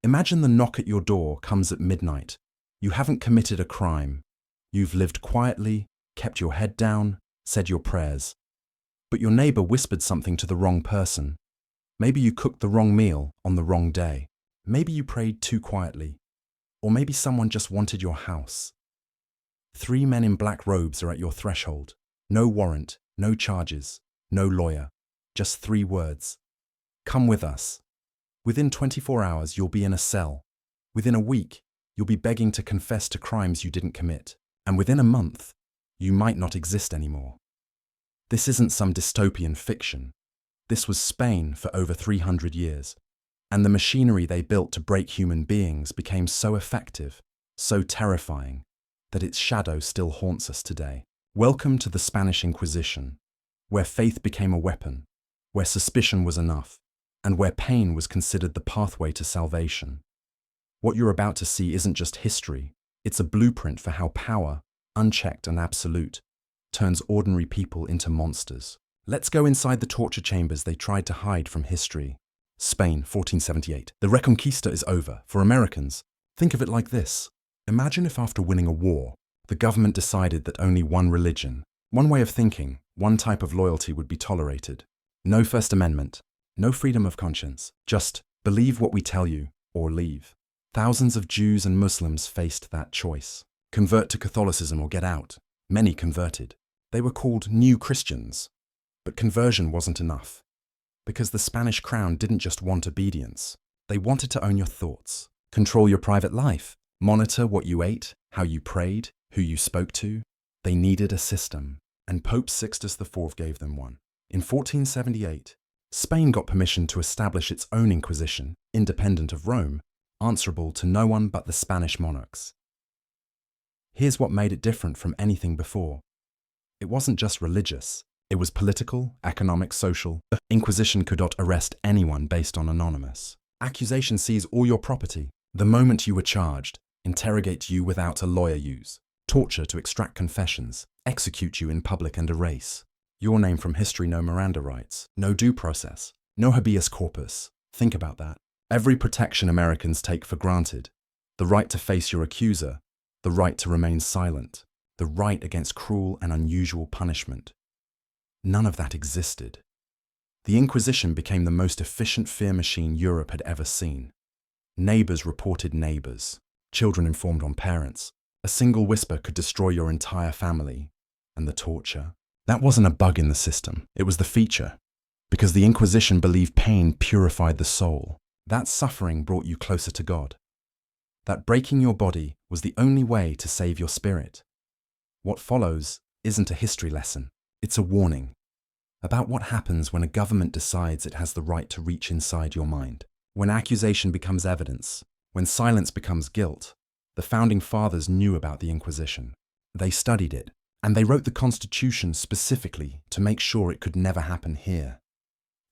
Imagine the knock at your door comes at midnight. You haven't committed a crime. You've lived quietly, kept your head down, said your prayers. But your neighbor whispered something to the wrong person. Maybe you cooked the wrong meal on the wrong day. Maybe you prayed too quietly. Or maybe someone just wanted your house. 3 men in black robes are at your threshold. No warrant, no charges, no lawyer. Just 3 words. Come with us. Within 24 hours, you'll be in a cell. Within a week, you'll be begging to confess to crimes you didn't commit. And within a month, you might not exist anymore. This isn't some dystopian fiction. This was Spain for over 300 years. And the machinery they built to break human beings became so effective, so terrifying, that its shadow still haunts us today. Welcome to the Spanish Inquisition, where faith became a weapon, where suspicion was enough, and where pain was considered the pathway to salvation. What you're about to see isn't just history, it's a blueprint for how power, unchecked and absolute, turns ordinary people into monsters. Let's go inside the torture chambers they tried to hide from history. Spain, 1478. The Reconquista is over. For Americans, think of it like this. Imagine if after winning a war, the government decided that only one religion, one way of thinking, one type of loyalty would be tolerated. No First Amendment, no freedom of conscience, just believe what we tell you or leave. Thousands of Jews and Muslims faced that choice. Convert to Catholicism or get out. Many converted. They were called new Christians. But conversion wasn't enough. Because the Spanish crown didn't just want obedience. They wanted to own your thoughts, control your private life, monitor what you ate, how you prayed, who you spoke to. They needed a system, and Pope Sixtus IV gave them one. In 1478, Spain got permission to establish its own Inquisition, independent of Rome, answerable to no one but the Spanish monarchs. Here's what made it different from anything before. It wasn't just religious. It was political, economic, social. The Inquisition could not arrest anyone based on anonymous. Accusation seize all your property. The moment you were charged, interrogate you without a lawyer use. Torture to extract confessions. Execute you in public and erase your name from history. No Miranda rights. No due process. No habeas corpus. Think about that. Every protection Americans take for granted. The right to face your accuser. The right to remain silent. The right against cruel and unusual punishment. None of that existed. The Inquisition became the most efficient fear machine Europe had ever seen. Neighbors reported neighbors. Children informed on parents. A single whisper could destroy your entire family. And the torture. That wasn't a bug in the system. It was the feature. Because the Inquisition believed pain purified the soul. That suffering brought you closer to God. That breaking your body was the only way to save your spirit. What follows isn't a history lesson. It's a warning about what happens when a government decides it has the right to reach inside your mind. When accusation becomes evidence, when silence becomes guilt. The Founding Fathers knew about the Inquisition. They studied it, and they wrote the Constitution specifically to make sure it could never happen here.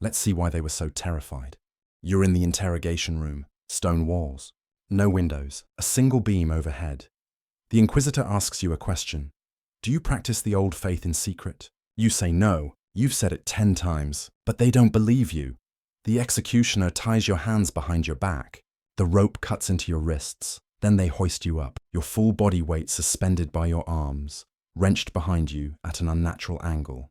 Let's see why they were so terrified. You're in the interrogation room, stone walls, no windows, a single beam overhead. The Inquisitor asks you a question. Do you practice the old faith in secret? You say no. You've said it 10 times, but they don't believe you. The executioner ties your hands behind your back. The rope cuts into your wrists. Then they hoist you up, your full body weight suspended by your arms, wrenched behind you at an unnatural angle.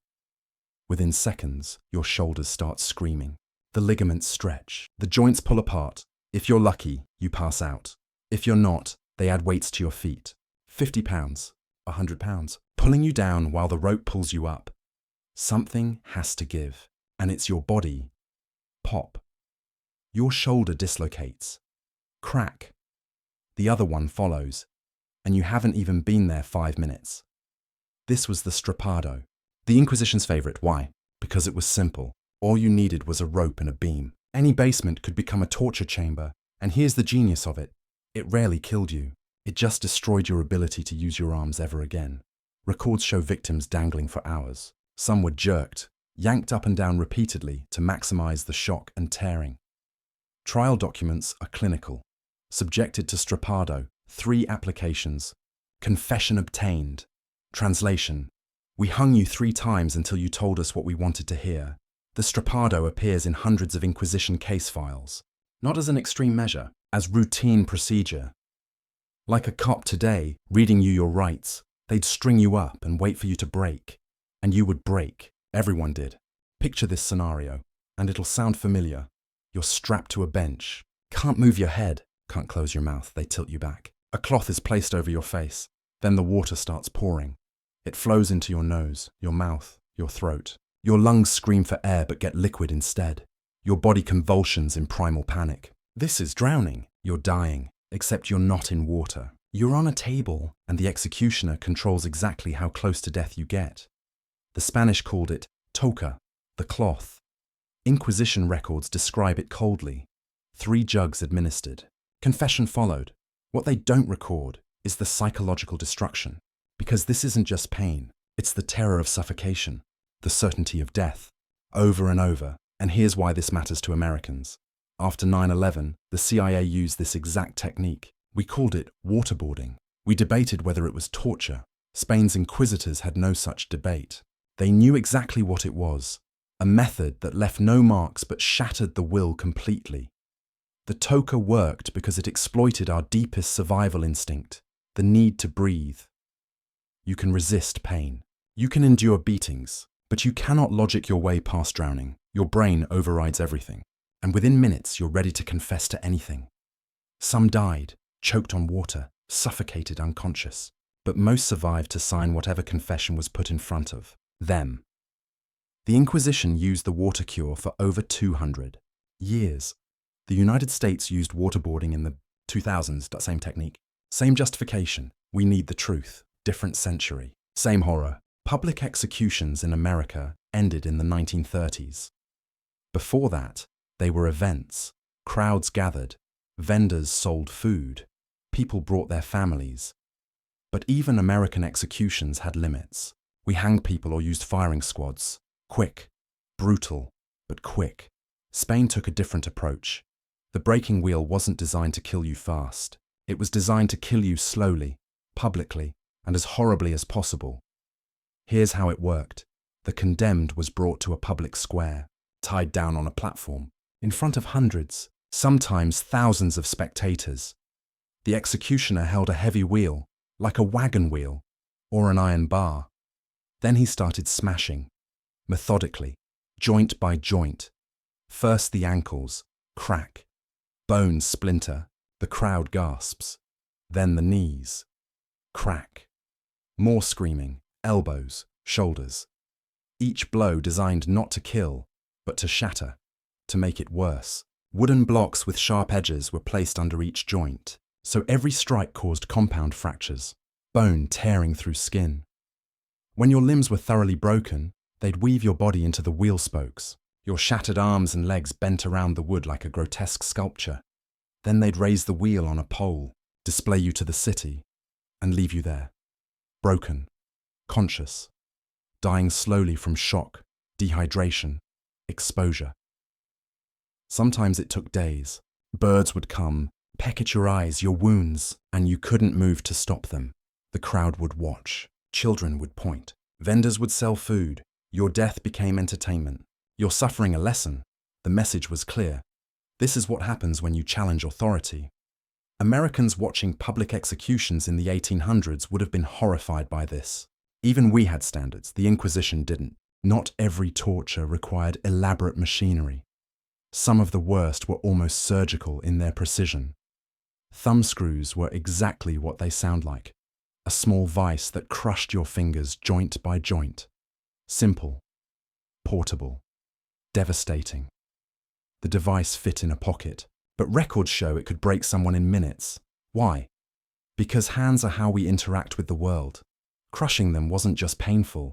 Within seconds, your shoulders start screaming. The ligaments stretch. The joints pull apart. If you're lucky, you pass out. If you're not, they add weights to your feet. 50 pounds, 100 pounds, pulling you down while the rope pulls you up. Something has to give, and it's your body. Pop. Your shoulder dislocates. Crack. The other one follows, and you haven't even been there 5 minutes. This was the strapado. The Inquisition's favorite. Why? Because it was simple. All you needed was a rope and a beam. Any basement could become a torture chamber, and here's the genius of it. It rarely killed you. It just destroyed your ability to use your arms ever again. Records show victims dangling for hours. Some were jerked, yanked up and down repeatedly to maximize the shock and tearing. Trial documents are clinical. Subjected to strapado, 3 applications. Confession obtained. Translation. We hung you 3 times until you told us what we wanted to hear. The strapado appears in hundreds of Inquisition case files. Not as an extreme measure, as routine procedure. Like a cop today, reading you your rights, they'd string you up and wait for you to break. And you would break. Everyone did. Picture this scenario, and it'll sound familiar. You're strapped to a bench. Can't move your head. Can't close your mouth. They tilt you back. A cloth is placed over your face. Then the water starts pouring. It flows into your nose, your mouth, your throat. Your lungs scream for air but get liquid instead. Your body convulsions in primal panic. This is drowning. You're dying, except you're not in water. You're on a table, and the executioner controls exactly how close to death you get. The Spanish called it toca, the cloth. Inquisition records describe it coldly. 3 jugs administered. Confession followed. What they don't record is the psychological destruction. Because this isn't just pain, it's the terror of suffocation, the certainty of death, over and over. And here's why this matters to Americans. After 9/11, the CIA used this exact technique. We called it waterboarding. We debated whether it was torture. Spain's inquisitors had no such debate. They knew exactly what it was, a method that left no marks but shattered the will completely. The toca worked because it exploited our deepest survival instinct, the need to breathe. You can resist pain. You can endure beatings, but you cannot logic your way past drowning. Your brain overrides everything, and within minutes you're ready to confess to anything. Some died, choked on water, suffocated unconscious, but most survived to sign whatever confession was put in front of them. The Inquisition used the water cure for over 200 years. The United States used waterboarding in the 2000s, that same technique. Same justification. We need the truth. Different century. Same horror. Public executions in America ended in the 1930s. Before that, they were events. Crowds gathered. Vendors sold food. People brought their families. But even American executions had limits. We hanged people or used firing squads. Quick. Brutal, but quick. Spain took a different approach. The breaking wheel wasn't designed to kill you fast. It was designed to kill you slowly, publicly, and as horribly as possible. Here's how it worked. The condemned was brought to a public square, tied down on a platform, in front of hundreds, sometimes thousands of spectators. The executioner held a heavy wheel, like a wagon wheel, or an iron bar. Then he started smashing, methodically, joint by joint. First the ankles, crack. Bones splinter, the crowd gasps. Then the knees, crack. More screaming, elbows, shoulders. Each blow designed not to kill, but to shatter, to make it worse. Wooden blocks with sharp edges were placed under each joint, so every strike caused compound fractures, bone tearing through skin. When your limbs were thoroughly broken, they'd weave your body into the wheel spokes, your shattered arms and legs bent around the wood like a grotesque sculpture. Then they'd raise the wheel on a pole, display you to the city, and leave you there, broken, conscious, dying slowly from shock, dehydration, exposure. Sometimes it took days. Birds would come, peck at your eyes, your wounds, and you couldn't move to stop them. The crowd would watch. Children would point. Vendors would sell food. Your death became entertainment. Your suffering a lesson. The message was clear. This is what happens when you challenge authority. Americans watching public executions in the 1800s would have been horrified by this. Even we had standards. The Inquisition didn't. Not every torture required elaborate machinery. Some of the worst were almost surgical in their precision. Thumbscrews were exactly what they sound like. A small vice that crushed your fingers joint by joint. Simple, portable, devastating. The device fit in a pocket, but records show it could break someone in minutes. Why? Because hands are how we interact with the world. Crushing them wasn't just painful,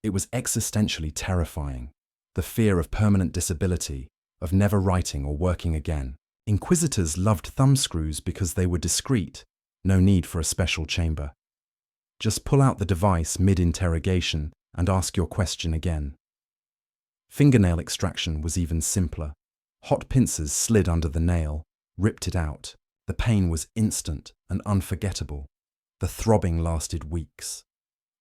it was existentially terrifying. The fear of permanent disability, of never writing or working again. Inquisitors loved thumbscrews because they were discreet, no need for a special chamber. Just pull out the device mid-interrogation and ask your question again. Fingernail extraction was even simpler. Hot pincers slid under the nail, ripped it out. The pain was instant and unforgettable. The throbbing lasted weeks.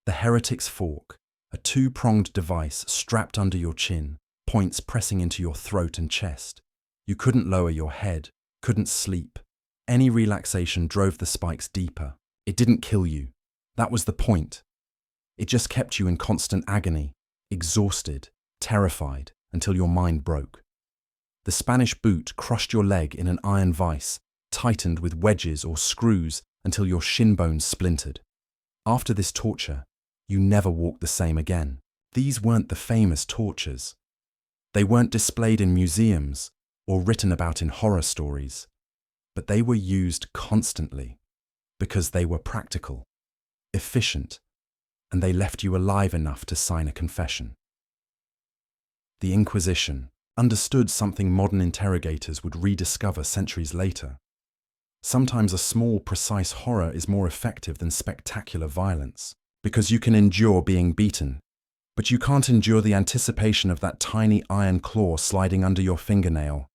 The heretic's fork, a 2-pronged device strapped under your chin, points pressing into your throat and chest. You couldn't lower your head, couldn't sleep. Any relaxation drove the spikes deeper. It didn't kill you. That was the point. It just kept you in constant agony, exhausted, terrified, until your mind broke. The Spanish boot crushed your leg in an iron vise, tightened with wedges or screws until your shin bones splintered. After this torture, you never walked the same again. These weren't the famous tortures. They weren't displayed in museums or written about in horror stories, but they were used constantly because they were practical, efficient, and they left you alive enough to sign a confession. The Inquisition understood something modern interrogators would rediscover centuries later. Sometimes a small, precise horror is more effective than spectacular violence, because you can endure being beaten, but you can't endure the anticipation of that tiny iron claw sliding under your fingernail.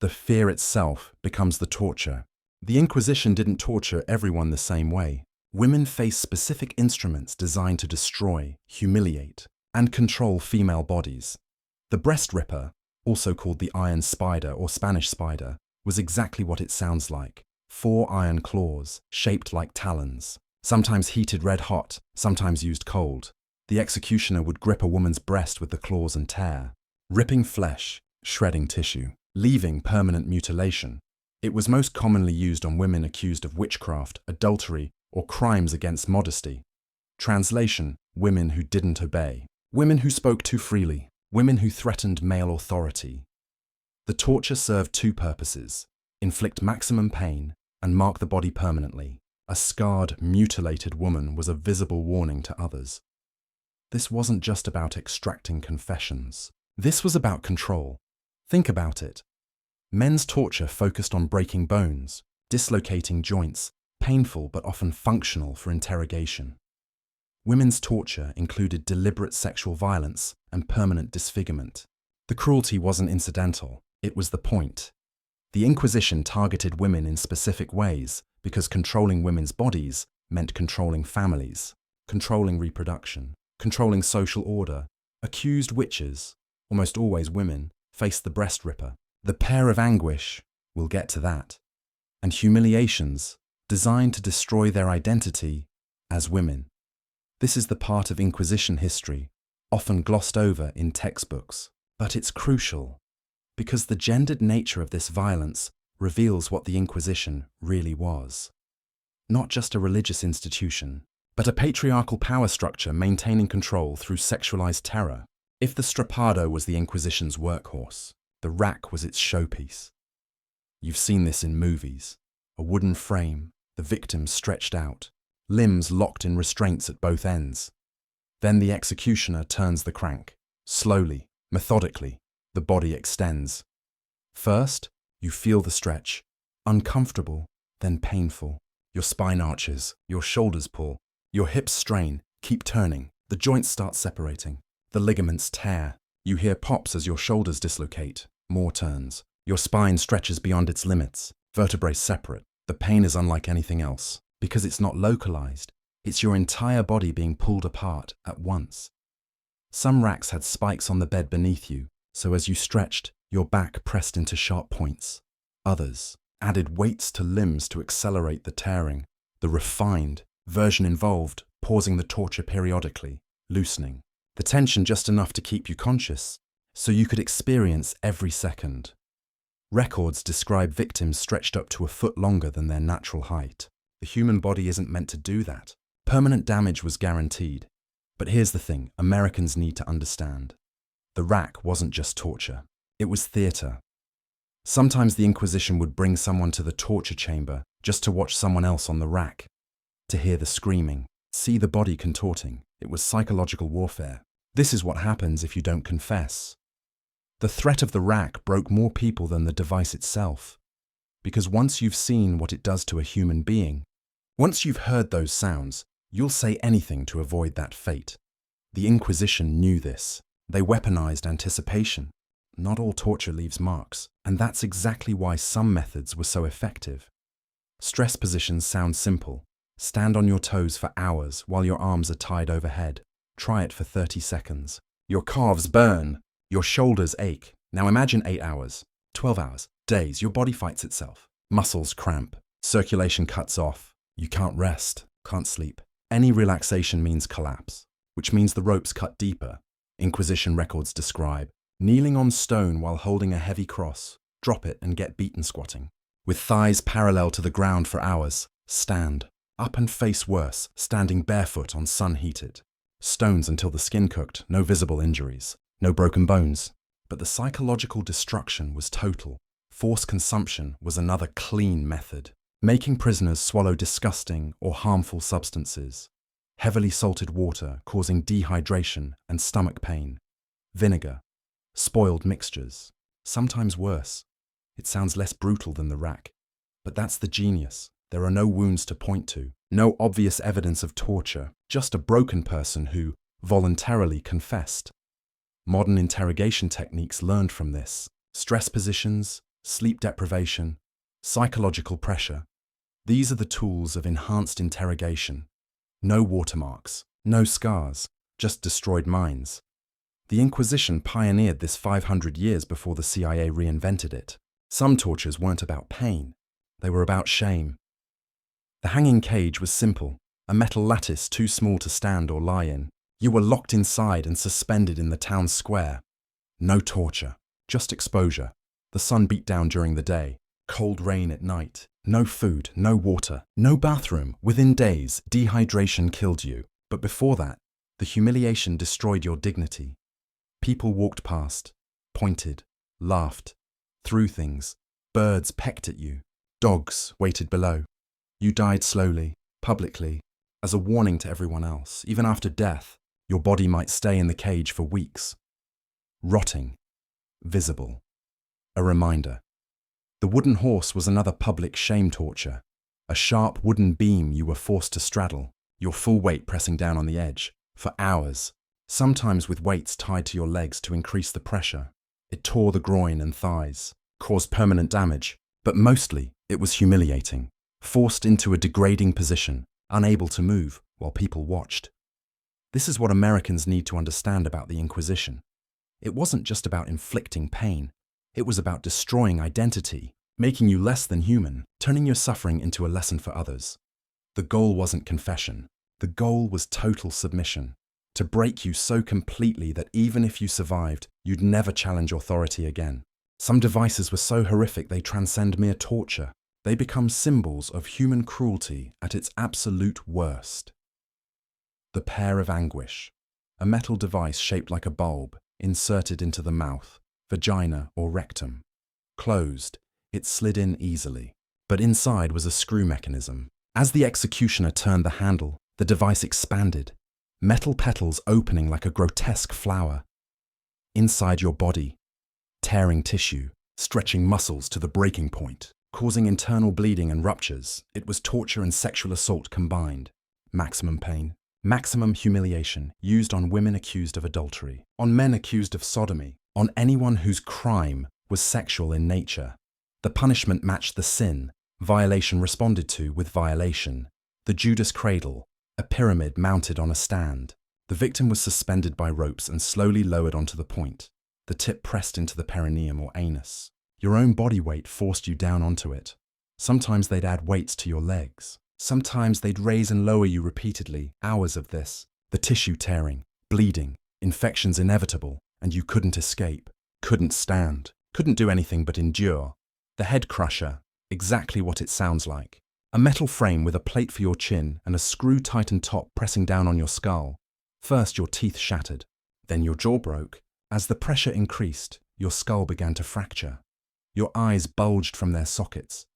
The fear itself becomes the torture. The Inquisition didn't torture everyone the same way. Women faced specific instruments designed to destroy, humiliate, and control female bodies. The breast ripper, also called the iron spider or Spanish spider, was exactly what it sounds like. 4 iron claws, shaped like talons, sometimes heated red hot, sometimes used cold. The executioner would grip a woman's breast with the claws and tear, ripping flesh, shredding tissue, leaving permanent mutilation. It was most commonly used on women accused of witchcraft, adultery, or crimes against modesty. Translation: women who didn't obey, women who spoke too freely, women who threatened male authority. The torture served 2 purposes: inflict maximum pain and mark the body permanently. A scarred, mutilated woman was a visible warning to others. This wasn't just about extracting confessions. This was about control. Think about it. Men's torture focused on breaking bones, dislocating joints, painful but often functional for interrogation. Women's torture included deliberate sexual violence and permanent disfigurement. The cruelty wasn't incidental, it was the point. The Inquisition targeted women in specific ways because controlling women's bodies meant controlling families, controlling reproduction, controlling social order. Accused witches, almost always women, faced the breast ripper. The pair of anguish, we'll get to that, and humiliations designed to destroy their identity as women. This is the part of Inquisition history often glossed over in textbooks, but it's crucial because the gendered nature of this violence reveals what the Inquisition really was. Not just a religious institution, but a patriarchal power structure maintaining control through sexualized terror. If the strapado was the Inquisition's workhorse, the rack was its showpiece. You've seen this in movies. A wooden frame, the victim stretched out, limbs locked in restraints at both ends. Then the executioner turns the crank. Slowly, methodically, the body extends. First, you feel the stretch, uncomfortable, then painful. Your spine arches, your shoulders pull, your hips strain, keep turning, the joints start separating, the ligaments tear. You hear pops as your shoulders dislocate, more turns. Your spine stretches beyond its limits, vertebrae separate. The pain is unlike anything else, because it's not localized. It's your entire body being pulled apart at once. Some racks had spikes on the bed beneath you, so as you stretched, your back pressed into sharp points. Others added weights to limbs to accelerate the tearing. The refined version involved pausing the torture periodically, loosening the tension just enough to keep you conscious, so you could experience every second. Records describe victims stretched up to a foot longer than their natural height. The human body isn't meant to do that. Permanent damage was guaranteed. But here's the thing Americans need to understand. The rack wasn't just torture. It was theater. Sometimes the Inquisition would bring someone to the torture chamber just to watch someone else on the rack, to hear the screaming, see the body contorting. It was psychological warfare. This is what happens if you don't confess. The threat of the rack broke more people than the device itself, because once you've seen what it does to a human being, once you've heard those sounds, you'll say anything to avoid that fate. The Inquisition knew this. They weaponized anticipation. Not all torture leaves marks, and that's exactly why some methods were so effective. Stress positions sound simple. Stand on your toes for hours while your arms are tied overhead. Try it for 30 seconds. Your calves burn. Your shoulders ache. Now imagine 8 hours, 12 hours, days. Your body fights itself. Muscles cramp, circulation cuts off, you can't rest, can't sleep. Any relaxation means collapse, which means the ropes cut deeper. Inquisition records describe kneeling on stone while holding a heavy cross, drop it and get beaten squatting. With thighs parallel to the ground for hours, stand, up and face worse, standing barefoot on sun-heated. Stones until the skin cooked, no visible injuries, no broken bones. But the psychological destruction was total. Forced consumption was another clean method, making prisoners swallow disgusting or harmful substances. Heavily salted water causing dehydration and stomach pain. Vinegar. Spoiled mixtures. Sometimes worse. It sounds less brutal than the rack. But that's the genius. There are no wounds to point to, no obvious evidence of torture, just a broken person who voluntarily confessed. Modern interrogation techniques learned from this. Stress positions, sleep deprivation, psychological pressure. These are the tools of enhanced interrogation. No watermarks, no scars, just destroyed minds. The Inquisition pioneered this 500 years before the CIA reinvented it. Some tortures weren't about pain, they were about shame. The hanging cage was simple, a metal lattice too small to stand or lie in. You were locked inside and suspended in the town square. No torture, just exposure. The sun beat down during the day, cold rain at night. No food, no water, no bathroom. Within days, dehydration killed you. But before that, the humiliation destroyed your dignity. People walked past, pointed, laughed, threw things. Birds pecked at you. Dogs waited below. You died slowly, publicly, as a warning to everyone else. Even after death, your body might stay in the cage for weeks. Rotting, visible, a reminder. The wooden horse was another public shame torture. A sharp wooden beam you were forced to straddle, your full weight pressing down on the edge, for hours, sometimes with weights tied to your legs to increase the pressure. It tore the groin and thighs, caused permanent damage, but mostly it was humiliating. Forced into a degrading position, unable to move while people watched. This is what Americans need to understand about the Inquisition. It wasn't just about inflicting pain. It was about destroying identity, making you less than human, turning your suffering into a lesson for others. The goal wasn't confession. The goal was total submission. To break you so completely that even if you survived, you'd never challenge authority again. Some devices were so horrific they transcend mere torture. They become symbols of human cruelty at its absolute worst. The pear of anguish. A metal device shaped like a bulb, inserted into the mouth, vagina or rectum. Closed, it slid in easily. But inside was a screw mechanism. As the executioner turned the handle, the device expanded, metal petals opening like a grotesque flower. Inside your body, tearing tissue, stretching muscles to the breaking point, causing internal bleeding and ruptures. It was torture and sexual assault combined. Maximum pain, maximum humiliation, used on women accused of adultery, on men accused of sodomy, on anyone whose crime was sexual in nature. The punishment matched the sin, violation responded to with violation. The Judas cradle, a pyramid mounted on a stand. The victim was suspended by ropes and slowly lowered onto the point, the tip pressed into the perineum or anus. Your own body weight forced you down onto it. Sometimes they'd add weights to your legs. Sometimes they'd raise and lower you repeatedly, hours of this. The tissue tearing, bleeding, infections inevitable, and you couldn't escape, couldn't stand, couldn't do anything but endure. The head crusher, exactly what it sounds like. A metal frame with a plate for your chin and a screw-tightened top pressing down on your skull. First your teeth shattered, then your jaw broke. As the pressure increased, your skull began to fracture. Your eyes bulged from their sockets,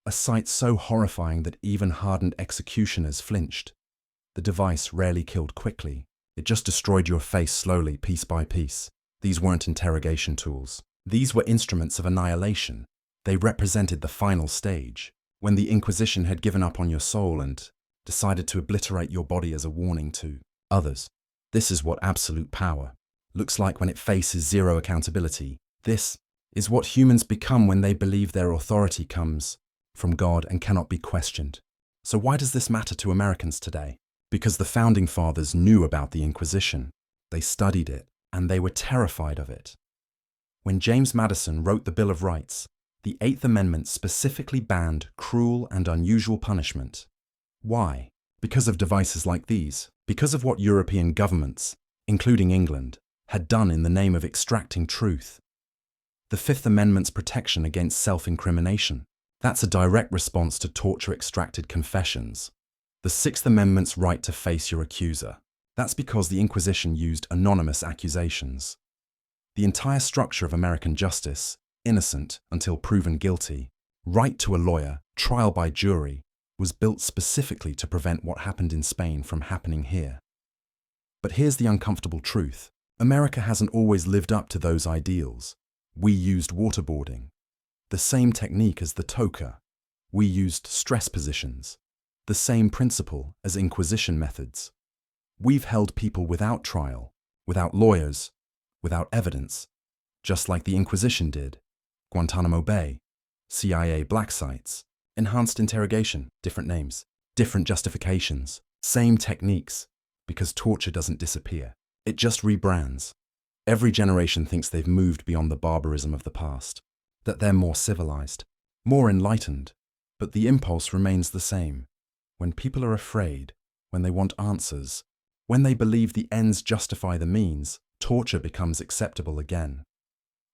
a sight so horrifying that even hardened executioners flinched. The device rarely killed quickly. It just destroyed your face slowly, piece by piece. These weren't interrogation tools. These were instruments of annihilation. They represented the final stage, when the Inquisition had given up on your soul and decided to obliterate your body as a warning to others. This is what absolute power looks like when it faces zero accountability. This is what humans become when they believe their authority comes from God and cannot be questioned. So why does this matter to Americans today? Because the Founding Fathers knew about the Inquisition. They studied it, and they were terrified of it. When James Madison wrote the Bill of Rights, The Eighth Amendment specifically banned cruel and unusual punishment. Why? Because of devices like these, because of what European governments, including England, had done in the name of extracting truth. The Fifth Amendment's protection against self-incrimination. That's a direct response to torture-extracted confessions. The Sixth Amendment's right to face your accuser. That's because the Inquisition used anonymous accusations. The entire structure of American justice, innocent until proven guilty, right to a lawyer, trial by jury, was built specifically to prevent what happened in Spain from happening here. But here's the uncomfortable truth. America hasn't always lived up to those ideals. We used waterboarding, the same technique as the toca. We used stress positions, the same principle as Inquisition methods. We've held people without trial, without lawyers, without evidence, just like the Inquisition did. Guantanamo Bay, CIA black sites, enhanced interrogation, different names, different justifications, same techniques, because torture doesn't disappear. It just rebrands. Every generation thinks they've moved beyond the barbarism of the past, that they're more civilized, more enlightened, but the impulse remains the same. When people are afraid, when they want answers, when they believe the ends justify the means, torture becomes acceptable again.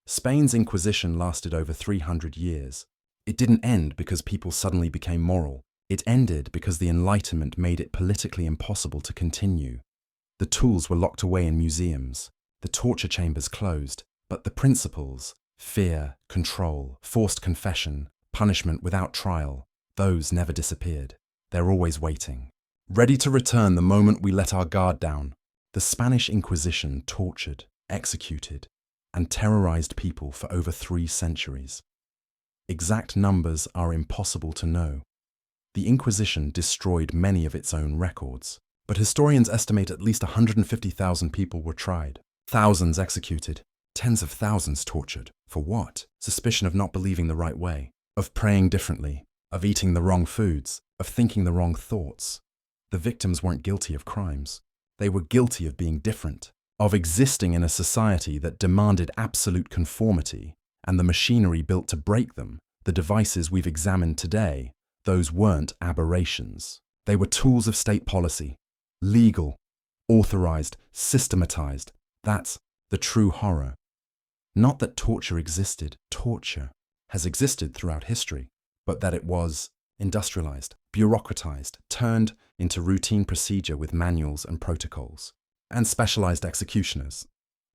Spain's Inquisition lasted over 300 years. It didn't end because people suddenly became moral. It ended because the Enlightenment made it politically impossible to continue. The tools were locked away in museums. The torture chambers closed, but the principles, fear, control, forced confession, punishment without trial, those never disappeared. They're always waiting, ready to return the moment we let our guard down. The Spanish Inquisition tortured, executed, and terrorized people for over 3 centuries. Exact numbers are impossible to know. The Inquisition destroyed many of its own records, but historians estimate at least 150,000 people were tried. Thousands executed, tens of thousands tortured. For what? Suspicion of not believing the right way, of praying differently, of eating the wrong foods, of thinking the wrong thoughts. The victims weren't guilty of crimes. They were guilty of being different, of existing in a society that demanded absolute conformity, and the machinery built to break them, the devices we've examined today, those weren't aberrations. They were tools of state policy, legal, authorized, systematized. That's the true horror. Not that torture existed. Torture has existed throughout history, but that it was industrialized, bureaucratized, turned into routine procedure with manuals and protocols, and specialized executioners.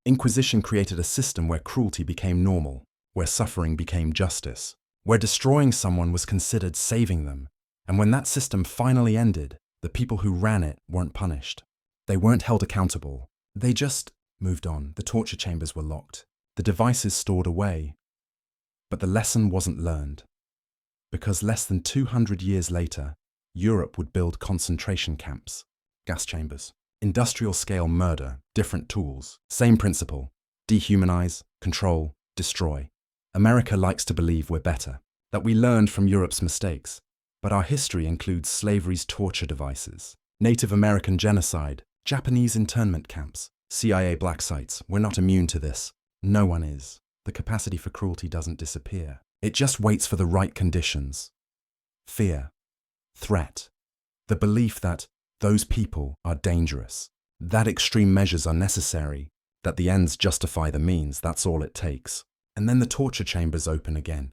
Inquisition created a system where cruelty became normal, where suffering became justice, where destroying someone was considered saving them. And when that system finally ended, the people who ran it weren't punished. They weren't held accountable. They just moved on. The torture chambers were locked, the devices stored away. But the lesson wasn't learned, because less than 200 years later, Europe would build concentration camps, gas chambers, industrial-scale murder, different tools, same principle: dehumanize, control, destroy. America likes to believe we're better, that we learned from Europe's mistakes, but our history includes slavery's torture devices, Native American genocide, Japanese internment camps, CIA black sites. We're not immune to this. No one is. The capacity for cruelty doesn't disappear. It just waits for the right conditions. Fear, threat, the belief that those people are dangerous, that extreme measures are necessary, that the ends justify the means. That's all it takes. And then the torture chambers open again.